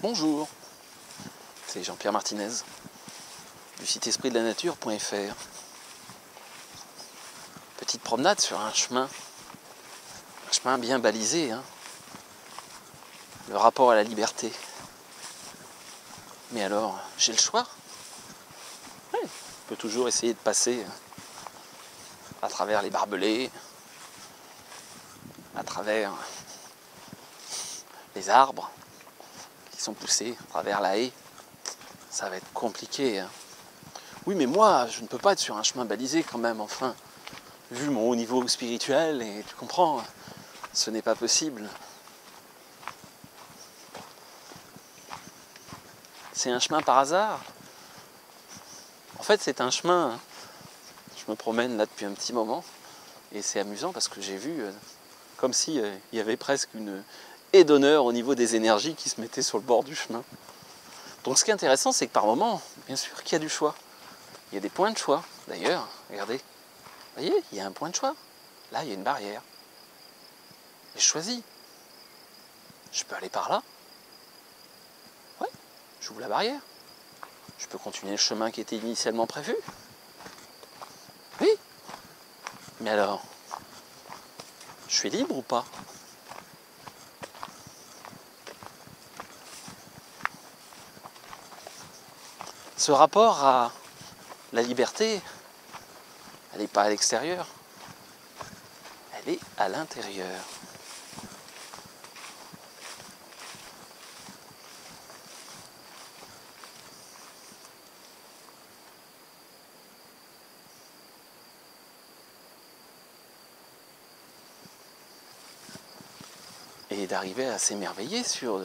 Bonjour, c'est Jean-Pierre Martinez du site espritdelanature.fr. Petite promenade sur un chemin bien balisé, hein. Le rapport à la liberté. Mais alors, j'ai le choix. Oui, on peut toujours essayer de passer à travers les barbelés, à travers les arbres qui sont poussés, à travers la haie. Ça va être compliqué, hein. Oui, mais moi, je ne peux pas être sur un chemin balisé quand même, enfin. Vu mon haut niveau spirituel, et tu comprends, ce n'est pas possible. C'est un chemin par hasard. En fait, c'est un chemin. Je me promène là depuis un petit moment, et c'est amusant parce que j'ai vu comme si il y avait presque une haie d'honneur au niveau des énergies qui se mettaient sur le bord du chemin. Donc ce qui est intéressant, c'est que par moment, bien sûr qu'il y a du choix. Il y a des points de choix. D'ailleurs, regardez, vous voyez, il y a un point de choix. Là, il y a une barrière. Et je choisis. Je peux aller par là. Ouais, j'ouvre la barrière. Je peux continuer le chemin qui était initialement prévu. Oui. Mais alors, je suis libre ou pas? Ce rapport à la liberté, elle n'est pas à l'extérieur, elle est à l'intérieur. Et d'arriver à s'émerveiller sur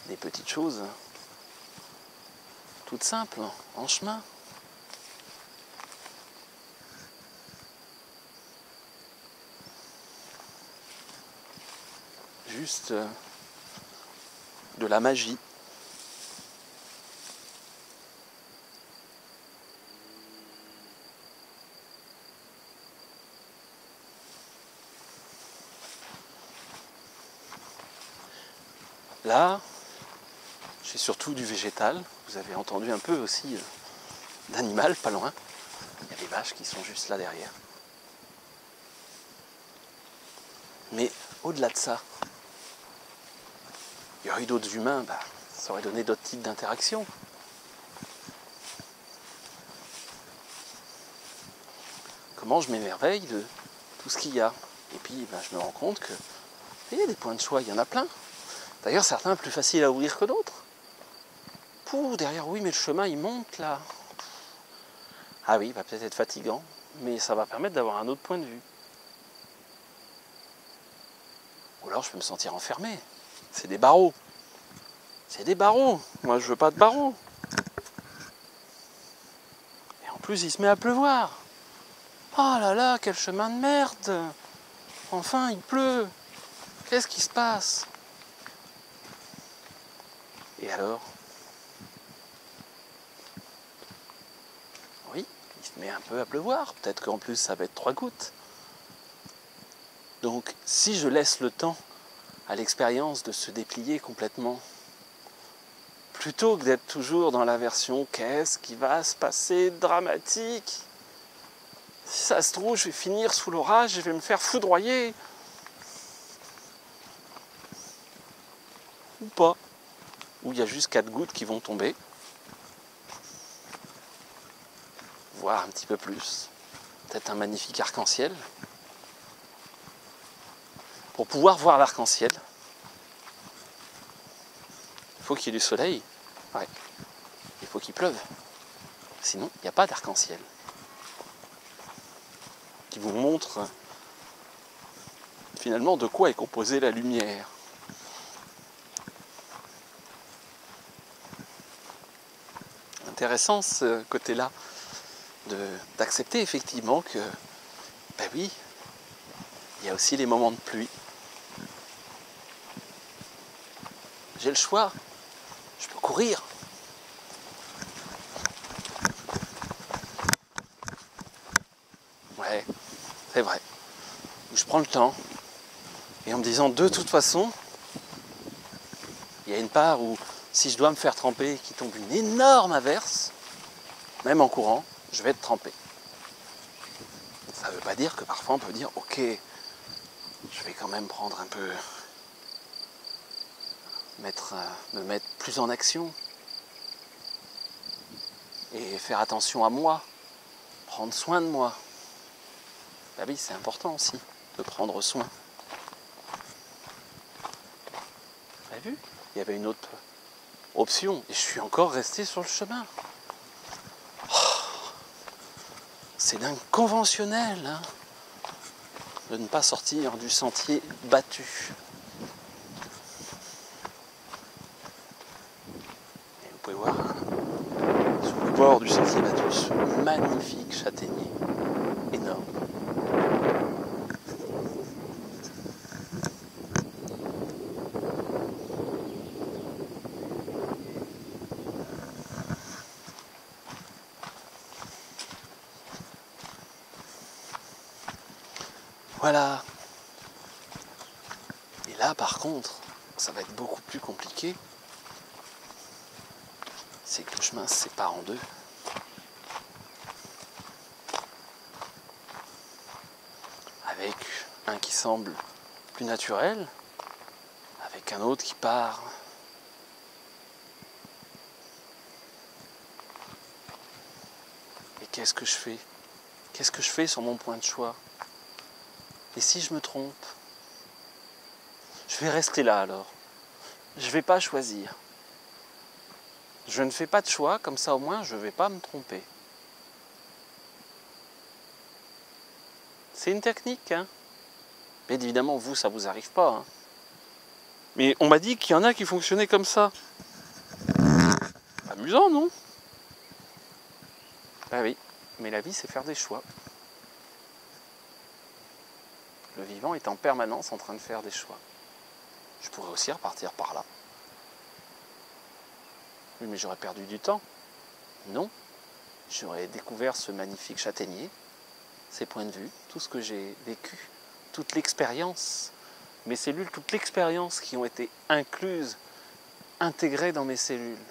des petites choses toutes simples, en chemin. Juste de la magie. Là, j'ai surtout du végétal. Vous avez entendu un peu aussi d'animal, pas loin. Il y a des vaches qui sont juste là derrière. Mais au-delà de ça, il y aurait eu d'autres humains, ça aurait donné d'autres types d'interactions. Comment je m'émerveille de tout ce qu'il y a. Et puis je me rends compte que il y a des points de choix, il y en a plein. D'ailleurs, certains plus faciles à ouvrir que d'autres. Derrière, oui, mais le chemin, il monte là. Ah oui, il va peut-être être fatigant, mais ça va permettre d'avoir un autre point de vue. Ou alors, je peux me sentir enfermé. C'est des barreaux. C'est des barreaux. Moi, je veux pas de barreaux. Et en plus, il se met à pleuvoir. Oh là là, quel chemin de merde. Enfin, il pleut. Qu'est-ce qui se passe? Et alors? Oui, il se met un peu à pleuvoir. Peut-être qu'en plus, ça va être 3 gouttes. Donc, si je laisse le temps à l'expérience de se déplier complètement, plutôt que d'être toujours dans la version « qu'est-ce qui va se passer de dramatique ?» Si ça se trouve, je vais finir sous l'orage, je vais me faire foudroyer. Ou pas. Ou il y a juste 4 gouttes qui vont tomber. Voire un petit peu plus. Peut-être un magnifique arc-en-ciel. Pour pouvoir voir l'arc-en-ciel, il faut qu'il y ait du soleil. Ouais. Il faut qu'il pleuve. Sinon, il n'y a pas d'arc-en-ciel. Qui vous montre finalement de quoi est composée la lumière. Intéressant ce côté-là, d'accepter effectivement que, oui, il y a aussi les moments de pluie. J'ai le choix, je peux courir. Ouais, c'est vrai. Je prends le temps, et en me disant de toute façon, il y a une part où si je dois me faire tremper et qu'il tombe une énorme averse, même en courant, je vais être trempé. Ça ne veut pas dire que parfois on peut dire ok, je vais quand même prendre un peu, me mettre plus en action et faire attention à moi, prendre soin de moi. Bah oui, c'est important aussi de prendre soin. Vous avez vu ? Il y avait une autre option et je suis encore resté sur le chemin. C'est d'un conventionnel hein, de ne pas sortir du sentier battu. Et vous pouvez voir sur le bord du sentier battu ce magnifique châtaignier énorme. Voilà. Et là par contre, ça va être beaucoup plus compliqué. C'est que le chemin se sépare en deux. Avec un qui semble plus naturel, avec un autre qui part. Et qu'est-ce que je fais ? Qu'est-ce que je fais sur mon point de choix ? Et si je me trompe ? Je vais rester là alors. Je ne vais pas choisir. Je ne fais pas de choix, comme ça au moins je ne vais pas me tromper. C'est une technique, hein. Mais évidemment, vous, ça vous arrive pas. Hein. Mais on m'a dit qu'il y en a qui fonctionnaient comme ça. Amusant, non ? Bah oui, mais la vie, c'est faire des choix. Le vivant est en permanence en train de faire des choix. Je pourrais aussi repartir par là. Oui, mais j'aurais perdu du temps. Non, j'aurais découvert ce magnifique châtaignier, ses points de vue, tout ce que j'ai vécu, toute l'expérience, mes cellules, toute l'expérience qui ont été incluses, intégrées dans mes cellules.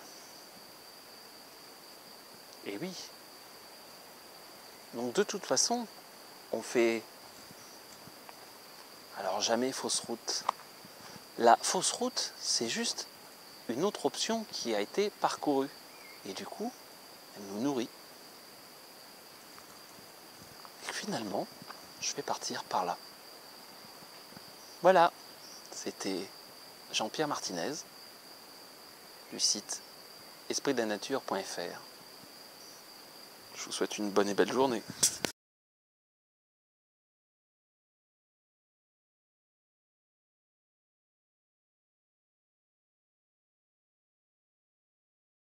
Et oui. Donc de toute façon, on fait... Alors jamais fausse route. La fausse route, c'est juste une autre option qui a été parcourue. Et du coup, elle nous nourrit. Et finalement, je vais partir par là. Voilà, c'était Jean-Pierre Martinez du site espritdelaнаture.fr. Je vous souhaite une bonne et belle journée.